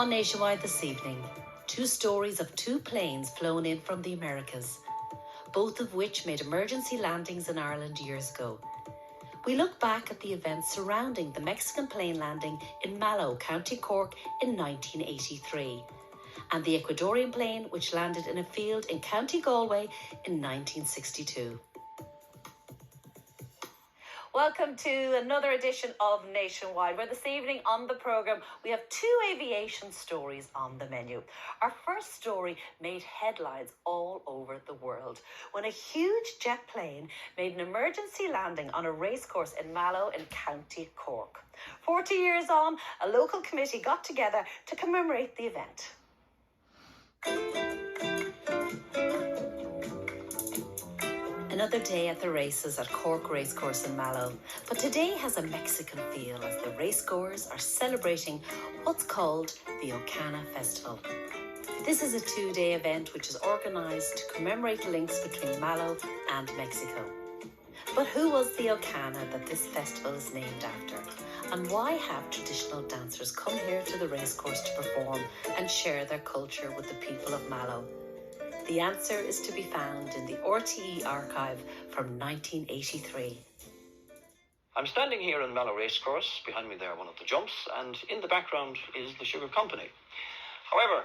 On Nationwide this evening, two stories of two planes flown in from the Americas, both of which made emergency landings in Ireland years ago. We look back at the events surrounding the Mexican plane landing in Mallow, County Cork in 1983, and the Ecuadorian plane which landed in a field in County Galway in 1962. Welcome to another edition of Nationwide, where this evening on the programme we have two aviation stories on the menu. Our first story made headlines all over the world when a huge jet plane made an emergency landing on a racecourse in Mallow in County Cork. 40 years on, a local committee got together to commemorate the event. Another day at the races at Cork Racecourse in Mallow, but today has a Mexican feel as the racegoers are celebrating what's called the Ocana Festival. This is a two-day event which is organised to commemorate links between Mallow and Mexico. But who was the Ocana that this festival is named after? And why have traditional dancers come here to the racecourse to perform and share their culture with the people of Mallow? The answer is to be found in the RTE archive from 1983. I'm standing here in Mallow Racecourse. Behind me there, one of the jumps, and in the background is the Sugar Company. However,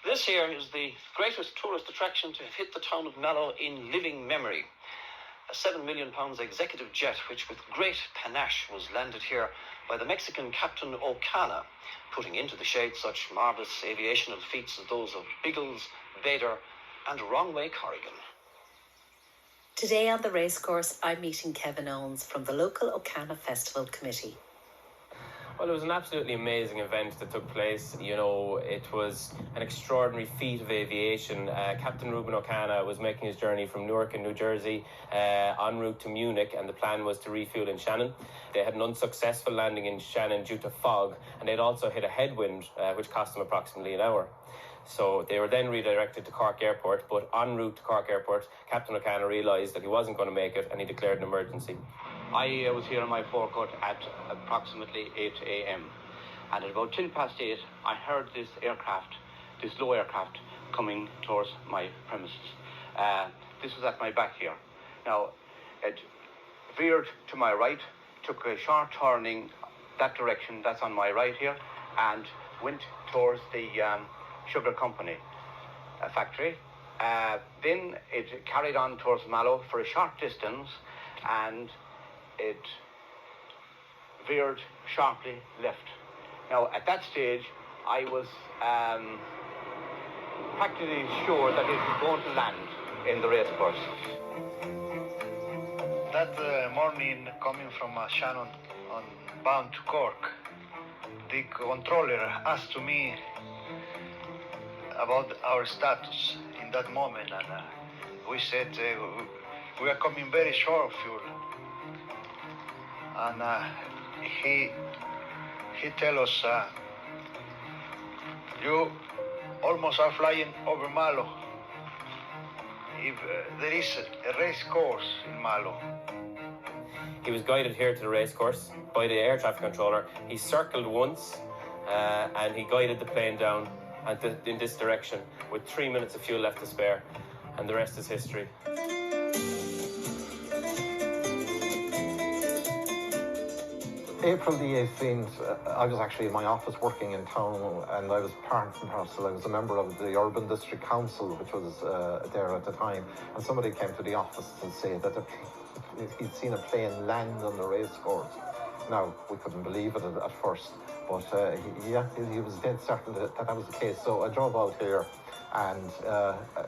this here is the greatest tourist attraction to have hit the town of Mallow in living memory. A £7 million executive jet, which with great panache was landed here by the Mexican Captain Ocana, putting into the shade such marvellous aviational feats as those of Biggles, Bader, and Wrongway Corrigan. Today on the racecourse, I'm meeting Kevin Owens from the local Ocana Festival Committee. Well, it was an absolutely amazing event that took place. You know, it was an extraordinary feat of aviation. Captain Ruben Ocana was making his journey from Newark in New Jersey en route to Munich, and the plan was to refuel in Shannon. They had an unsuccessful landing in Shannon due to fog, and they'd also hit a headwind, which cost them approximately an hour. So they were then redirected to Cork Airport, but en route to Cork Airport, Captain Ocana realised that he wasn't going to make it, and he declared an emergency. I was here on my forecourt at approximately 8 a.m. and at about 8:10, I heard this low aircraft, coming towards my premises. This was at my back here. Now, it veered to my right, took a sharp turning that direction, that's on my right here, and went towards the Sugar Company factory. Then it carried on towards Mallow for a short distance, and it veered sharply left. Now, at that stage, I was practically sure that it was going to land in the racecourse. That morning, coming from Shannon bound to Cork, the controller asked to me about our status in that moment, and we said we are coming very short of fuel. And he tell us, you almost are flying over Mallow. If there is a race course in Mallow. He was guided here to the racecourse by the air traffic controller. He circled once and he guided the plane down in this direction with 3 minutes of fuel left to spare, and the rest is history. April the 18th, I was actually in my office working in town, and I was part and parcel. I was a member of the Urban District Council, which was there at the time, and somebody came to the office to say that he'd seen a plane land on the racecourse. Now, we couldn't believe it at first, but he was dead certain that was the case. So I drove out here and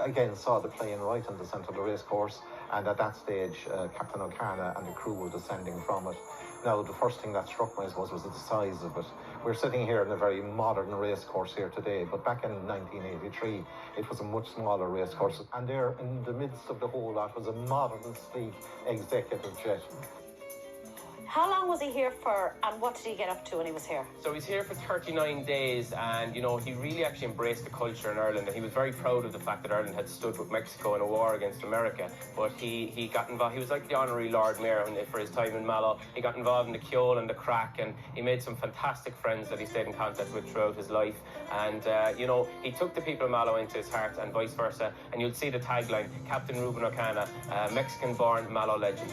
again saw the plane right in the centre of the racecourse, and at that stage Captain Ocana and the crew were descending from it. Now, the first thing that struck me, I suppose, was the size of it. We're sitting here in a very modern racecourse here today, but back in 1983, it was a much smaller racecourse. And there, in the midst of the whole lot, was a modern, sleek executive jet. How long was he here for, and what did he get up to when he was here? So he's here for 39 days, and, you know, he really actually embraced the culture in Ireland, and he was very proud of the fact that Ireland had stood with Mexico in a war against America. But he got involved, he was like the honorary Lord Mayor for his time in Mallow. He got involved in the Ceol and the Crack, and he made some fantastic friends that he stayed in contact with throughout his life. And, you know, he took the people of Mallow into his heart, and vice versa. And you'll see the tagline, Captain Reuben Ocana, Mexican-born Mallow legend.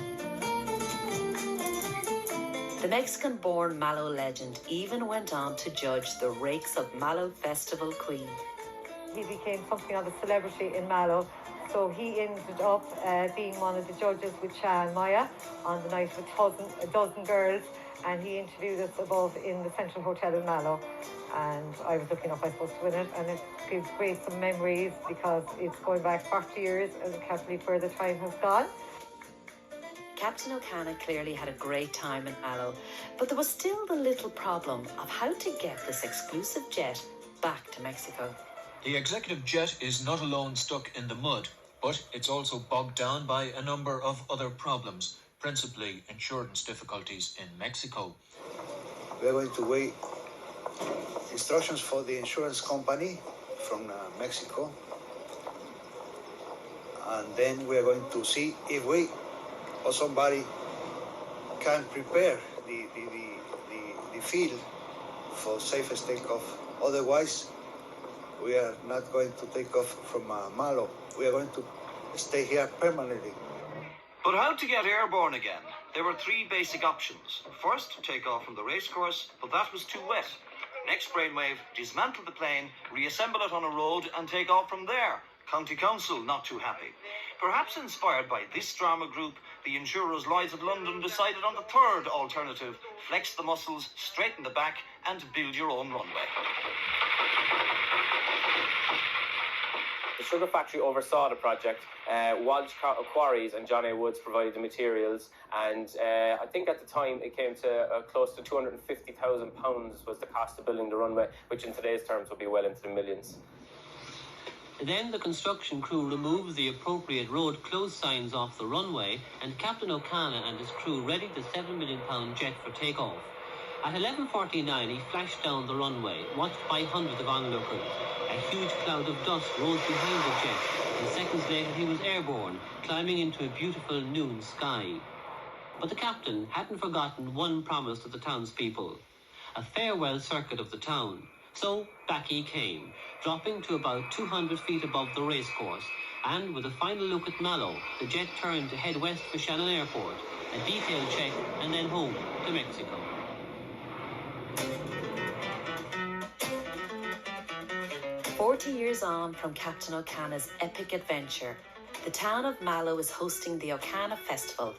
The Mexican-born Mallow legend even went on to judge the Rakes of Mallow Festival Queen. He became something of a celebrity in Mallow, so he ended up being one of the judges with Sha and Maya on the night with a dozen girls, and he interviewed us above in the Central Hotel in Mallow. And I was lucky enough, I suppose, to win it, and it gives great some memories because it's going back 40 years, and I can't believe where the time has gone. Captain Ocana clearly had a great time in Mallow, but there was still the little problem of how to get this exclusive jet back to Mexico. The executive jet is not alone stuck in the mud, but it's also bogged down by a number of other problems, principally insurance difficulties in Mexico. We are going to wait instructions for the insurance company from Mexico, and then we are going to see if we or somebody can prepare the field for safest takeoff. Otherwise, we are not going to take off from Mallow. We are going to stay here permanently. But how to get airborne again? There were three basic options. First, take off from the racecourse, but that was too wet. Next brainwave, dismantle the plane, reassemble it on a road and take off from there. County Council not too happy. Perhaps inspired by this drama group, the insurers Lloyd's of London decided on the third alternative: flex the muscles, straighten the back and build your own runway. The sugar factory oversaw the project. Walsh Quarries and John A. Woods provided the materials, and I think at the time it came to close to £250,000 was the cost of building the runway, which in today's terms would be well into the millions. Then the construction crew removed the appropriate road closed signs off the runway, and Captain Ocana and his crew readied the £7 million jet for takeoff. At 11:49, he flashed down the runway, watched by hundreds of onlookers. A huge cloud of dust rose behind the jet, and seconds later he was airborne, climbing into a beautiful noon sky. But the captain hadn't forgotten one promise to the townspeople: a farewell circuit of the town. So back he came, dropping to about 200 feet above the racecourse, and with a final look at Mallow, the jet turned to head west for Shannon Airport, a detailed check, and then home to Mexico. "40 years on from Captain Ocana's epic adventure, the town of Mallow is hosting the Ocana Festival,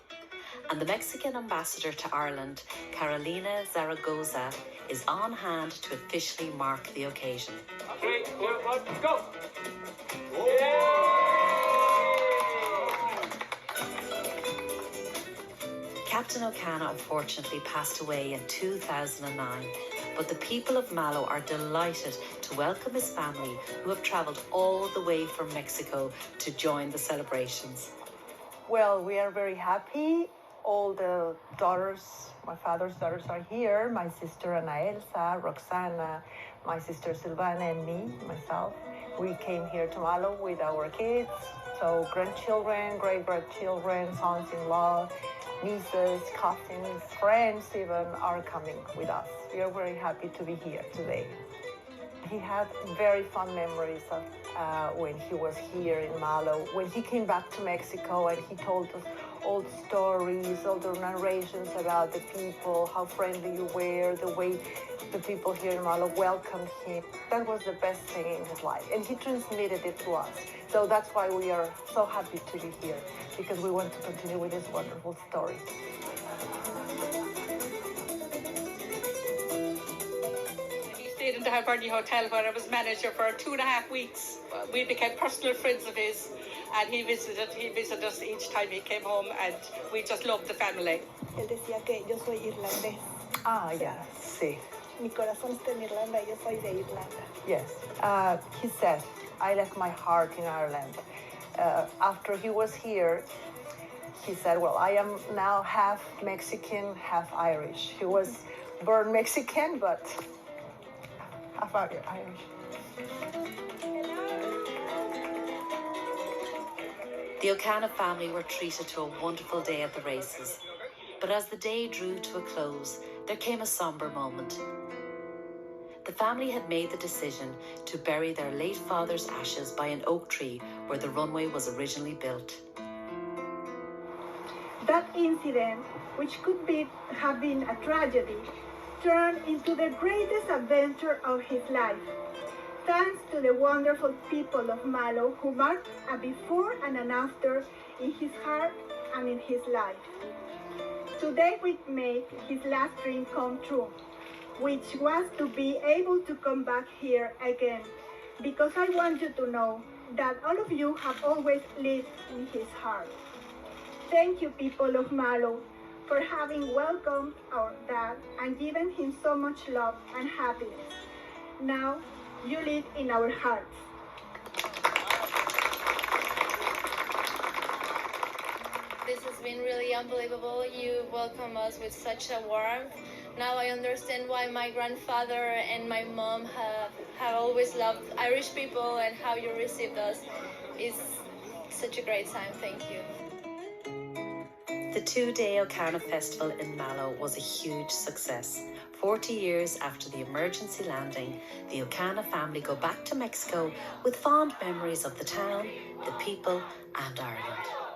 and the Mexican ambassador to Ireland, Carolina Zaragoza, is on hand to officially mark the occasion. 3, 2, 1, go! Captain Ocana unfortunately passed away in 2009, but the people of Mallow are delighted to welcome his family, who have travelled all the way from Mexico to join the celebrations. Well, we are very happy. All the daughters, my father's daughters, are here. My sister Ana Elsa, Roxana, my sister Silvana, and me, myself. We came here to Mallow with our kids. So grandchildren, great-grandchildren, sons-in-law, nieces, cousins, friends even are coming with us. We are very happy to be here today. He had very fond memories of when he was here in Mallow, when he came back to Mexico, and he told us all the stories, all the narrations about the people, how friendly you were, the way the people here in Mallow welcomed him. That was the best thing in his life, and he transmitted it to us. So that's why we are so happy to be here, because we want to continue with this wonderful story. Stayed in the Hibernia Hotel where I was manager for 2.5 weeks. We became personal friends of his, and he visited us each time he came home, and we just loved the family. Él decía que yo soy irlandés. Ah, yeah, sí. Mi corazón está en Irlanda, yo soy de Irlanda. Yes. He said, I left my heart in Ireland. After he was here, he said, well, I am now half Mexican, half Irish. He was born Mexican, but half Irish. The Ocana family were treated to a wonderful day at the races. But as the day drew to a close, there came a sombre moment. The family had made the decision to bury their late father's ashes by an oak tree where the runway was originally built. That incident, which could have been a tragedy, turned into the greatest adventure of his life. Thanks to the wonderful people of Mallow who marked a before and an after in his heart and in his life. Today we make his last dream come true, which was to be able to come back here again, because I want you to know that all of you have always lived in his heart. Thank you, people of Mallow, for having welcomed our dad and given him so much love and happiness. Now, you live in our hearts. This has been really unbelievable. You welcome us with such a warmth. Now I understand why my grandfather and my mom have always loved Irish people, and how you received us is such a great time. Thank you. The two-day Ocana Festival in Mallow was a huge success. 40 years after the emergency landing, the Ocana family go back to Mexico with fond memories of the town, the people, and Ireland.